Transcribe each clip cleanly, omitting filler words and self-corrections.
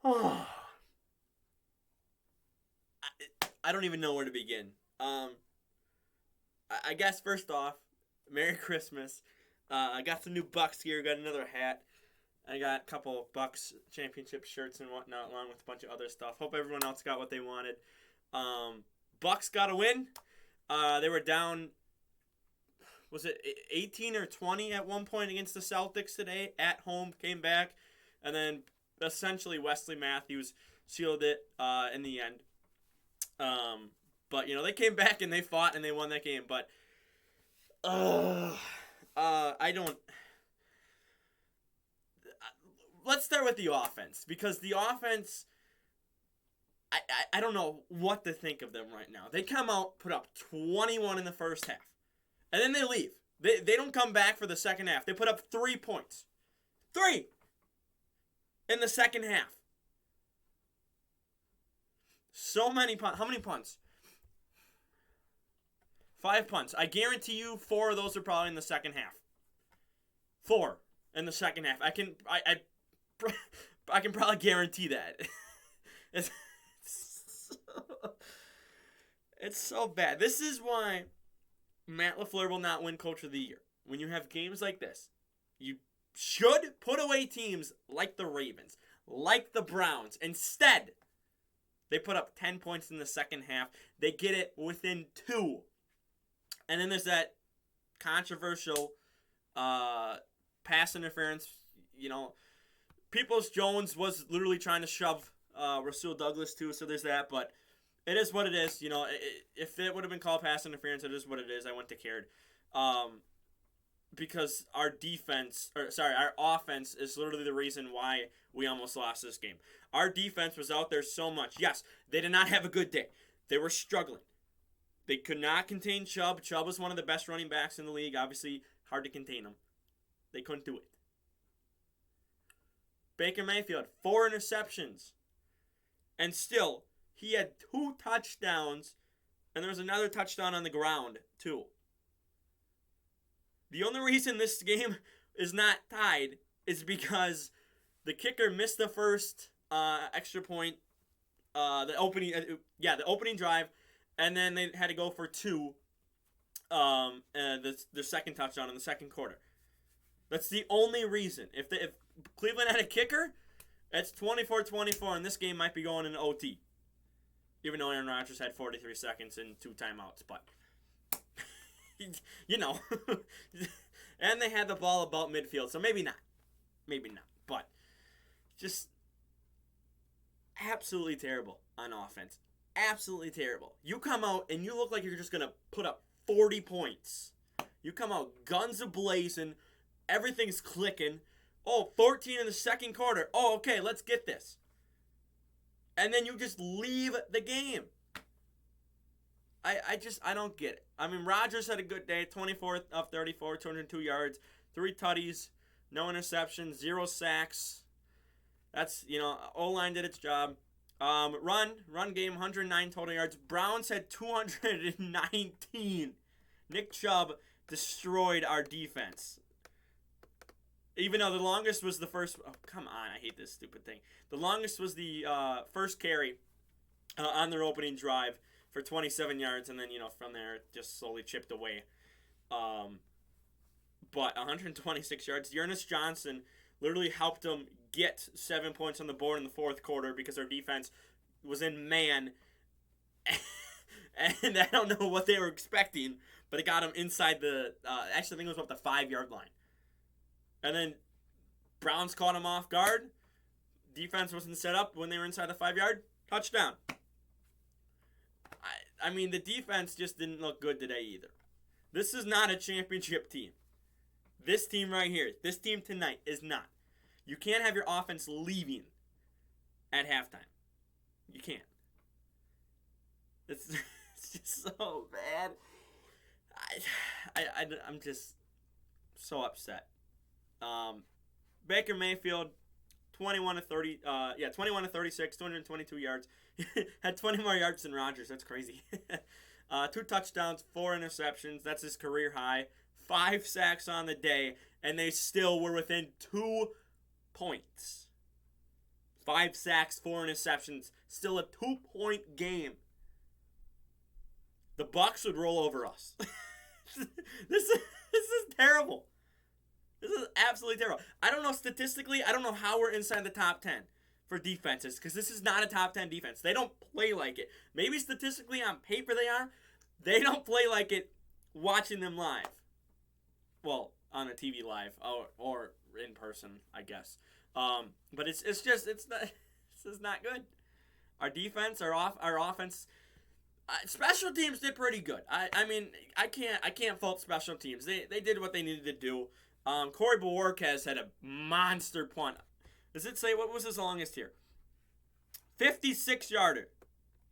I don't even know where to begin. I guess first off, Merry Christmas. I got some new Bucks gear. Got another hat. I got a couple Bucks championship shirts and whatnot, along with a bunch of other stuff. Hope everyone else got what they wanted. Bucks got a win. They were down. Was it 18 or 20 at one point against the Celtics today at home? Came back, and then essentially Wesley Matthews sealed it in the end. But they came back and they fought and they won that game. But I don't. Let's start with the offense, because the offense, I don't know what to think of them right now. They come out, put up 21 in the first half, and then they leave. They don't come back for the second half. They put up 3 points. 3 in the second half. So many punts. How many punts? 5 punts. I guarantee you 4 of those are probably in the second half. 4 in the second half. I can probably guarantee that. It's so bad. This is why Matt LaFleur will not win Coach of the Year. When you have games like this, you should put away teams like the Ravens, like the Browns. Instead, they put up 10 points in the second half. They get it within 2. And then there's that controversial pass interference. Peoples-Jones was literally trying to shove Rasul Douglas too, so there's that. But it is what it is. If it would have been called pass interference, it is what it is. I wouldn't have cared. Because our offense is literally the reason why we almost lost this game. Our defense was out there so much. Yes, they did not have a good day. They were struggling. They could not contain Chubb. Chubb was one of the best running backs in the league. Obviously, hard to contain him. They couldn't do it. Baker Mayfield, 4 interceptions. And still, he had 2 touchdowns, and there was another touchdown on the ground, too. The only reason this game is not tied is because the kicker missed the first extra point, the opening drive, and then they had to go for 2, the second touchdown in the second quarter. That's the only reason. If Cleveland had a kicker, it's 24-24, and this game might be going in OT. Even though Aaron Rodgers had 43 seconds and 2 timeouts, but and they had the ball about midfield, so maybe not. But just absolutely terrible on offense. Absolutely terrible. You come out and you look like you're just going to put up 40 points. You come out guns a-blazing. Everything's clicking. 14 in the second quarter. Okay, let's get this. And then you just leave the game. I don't get it. I mean, Rodgers had a good day. 24 of 34, 202 yards, 3 tutties, no interceptions, 0 sacks. That's, O-line did its job. Run game, 109 total yards. Browns had 219. Nick Chubb destroyed our defense. Even though the longest was the first... Oh, come on. I hate this stupid thing. The longest was the first carry on their opening drive for 27 yards. And then, from there, just slowly chipped away. But 126 yards. Dearness Johnson literally helped them get 7 points on the board in the fourth quarter because our defense was in man. And I don't know what they were expecting, but it got them inside the... actually, I think it was up the 5-yard line. And then Browns caught them off guard. Defense wasn't set up when they were inside the 5-yard. Touchdown. I mean, the defense just didn't look good today either. This is not a championship team. This team right here, this team tonight is not. You can't have your offense leaving at halftime. You can't. It's just so bad. I'm just so upset. Baker Mayfield, 21 to 36, 222 yards. Had 20 more yards than Rodgers. That's crazy. 2 touchdowns, 4 interceptions. That's his career high. 5 sacks on the day, and they still were within 2 points. 5 sacks, 4 interceptions, still a 2-point game. The Bucs would roll over us. This is terrible. This is absolutely terrible. I don't know statistically. I don't know how we're inside the top 10 for defenses because this is not a top 10 defense. They don't play like it. Maybe statistically on paper they are. They don't play like it watching them live. Well, on a TV live or in person, I guess. But it's not. This is not good. Our defense, our offense. Special teams did pretty good. I mean, I can't fault special teams. They did what they needed to do. Corey Bojorquez had a monster punt. Does it say what was his longest here? 56-yarder.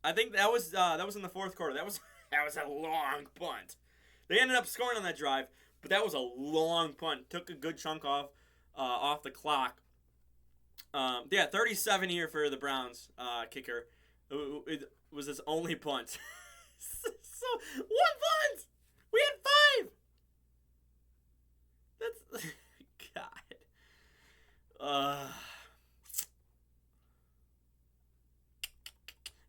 I think that was in the fourth quarter. That was a long punt. They ended up scoring on that drive, but that was a long punt. Took a good chunk off the clock. 37 here for the Browns kicker. It was his only punt. So, 1 punt! We had 5! That's... God.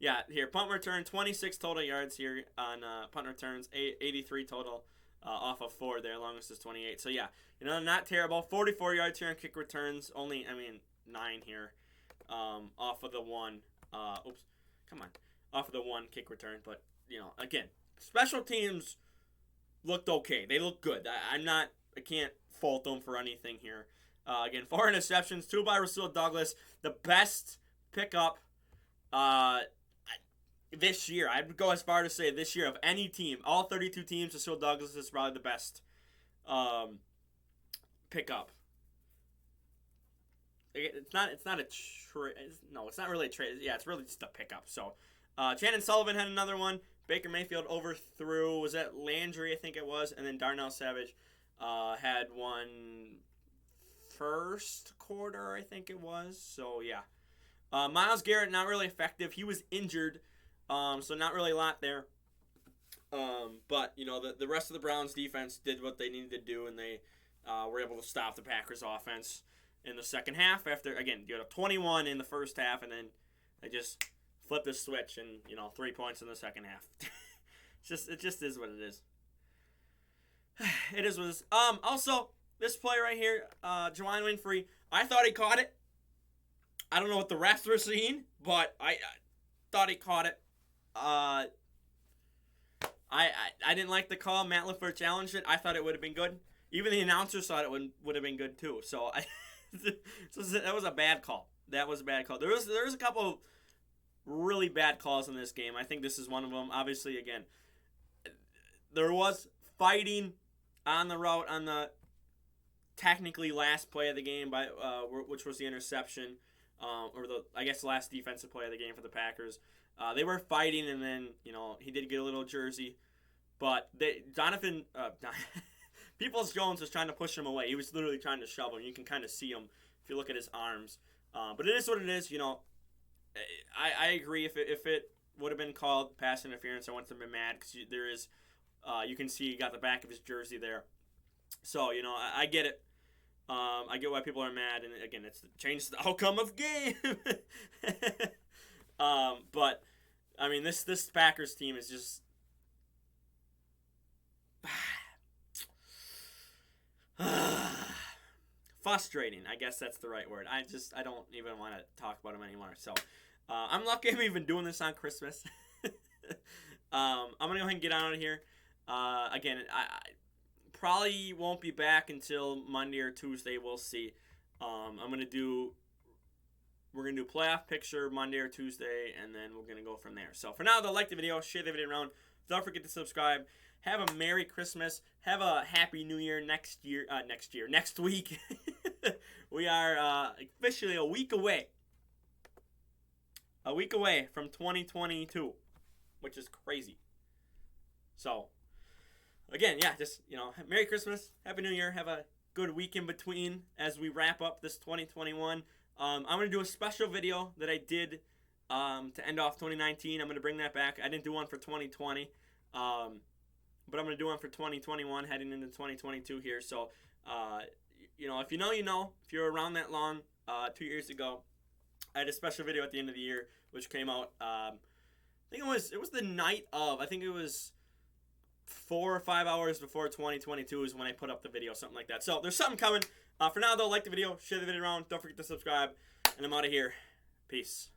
Yeah, here, punt return, 26 total yards here on punt returns, 83 total off of 4 there, longest is 28. So, yeah, not terrible. 44 yards here on kick returns, 9 here off of the 1. Off of the 1 kick return. But, again, special teams looked okay. They looked good. I can't fault them for anything here. Again, 4 interceptions, 2 by Rasul Douglas. The best pickup this year. I'd go as far to say this year of any team. All 32 teams, Rasul Douglas is probably the best pickup. It's not a trade. No, it's not really a trade. Yeah, it's really just a pickup. So, Chandon Sullivan had another one. Baker Mayfield overthrew. Was that Landry? I think it was. And then Darnell Savage had one first quarter, I think it was. So, yeah. Myles Garrett, not really effective. He was injured, so not really a lot there. But, the rest of the Browns defense did what they needed to do, and they were able to stop the Packers offense in the second half after, again, you had a 21 in the first half, and then they just flipped the switch and, 3 points in the second half. It just is what it is. It is what it is. Also, this play right here, Juwann Winfree, I thought he caught it. I don't know what the refs were seeing, but I thought he caught it. I didn't like the call. Matt LaFleur challenged it. I thought it would have been good. Even the announcers thought it would have been good too. So that was a bad call. That was a bad call. There was a couple of really bad calls in this game. I think this is one of them. Obviously, again, there was fighting on the route on the technically last play of the game by which was the interception, or the last defensive play of the game for the Packers. They were fighting, and then he did get a little jersey, but Peoples-Jones was trying to push him away. He was literally trying to shove him. You can kind of see him if you look at his arms. But it is what it is. I agree. If it would have been called pass interference, I wouldn't have been mad because there is, you can see he got the back of his jersey there. So I get it. I get why people are mad, and again, it's changed the outcome of game. But I mean, this Packers team is just. Frustrating, I guess that's the right word. I don't even want to talk about them anymore. So, I'm lucky I'm even doing this on Christmas. I'm going to go ahead and get out of here. Again, I probably won't be back until Monday or Tuesday. We'll see. We're going to do playoff picture Monday or Tuesday, and then we're going to go from there. So, for now, though, like the video, share the video around. Don't forget to subscribe. Have a Merry Christmas. Have a Happy New Year next week. We are officially a week away from 2022, which is crazy. So, again, yeah, just, Merry Christmas, Happy New Year. Have a good week in between as we wrap up this 2021. I'm going to do a special video that I did to end off 2019. I'm going to bring that back. I didn't do one for 2020. But I'm going to do one for 2021 heading into 2022 here. So, if you know, if you're around that long, 2 years ago, I had a special video at the end of the year, which came out. I think it was the night of. I think it was 4 or 5 hours before 2022 is when I put up the video, something like that. So there's something coming. For now, though, like the video, share the video around. Don't forget to subscribe, and I'm out of here. Peace.